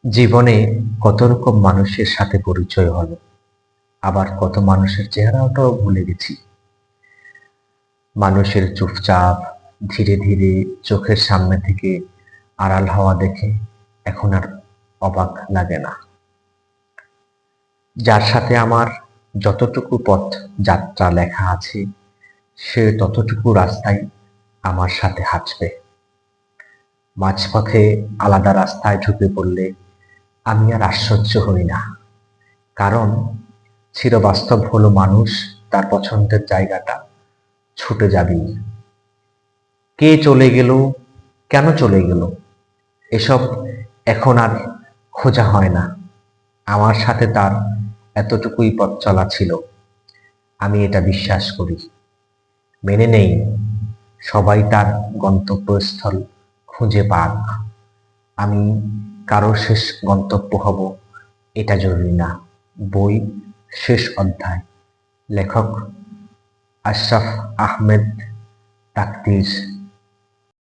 জীবনে কত রকম মানুষের সাথে পরিচয় হলো, আবার কত মানুষের চেহারাটাও ভুলে গেছি। মানুষের চুপচাপ ধীরে ধীরে চোখের সামনে থেকে আড়াল হওয়া দেখে এখন আর অবাক লাগে না। যার সাথে আমার যতটুকু পথ যাত্রা লেখা আছে, সে ততটুকু রাস্তায় আমার সাথে হাঁটবে। মাঝপথে আলাদা রাস্তায় ঢুকে পড়লে আমি আর আশ্চর্য হই না, কারণ চিরবাস্তব হলো মানুষ তার পছন্দের জায়গাটা ছুটে যাবেই। কে চলে গেল, কেন চলে গেল, এসব এখন আর খোঁজা হয় না। আমার সাথে তার এতটুকুই পথ চলা ছিল, আমি এটা বিশ্বাস করি। মেনে নেই সবাই তার গন্তব্যস্থল খুঁজে পাক, আমি কারো শেষ গন্তব্য হব এটা জরুরি না। বই শেষ অধ্যায়। লেখক আশরাফ আহমেদ তাকদির।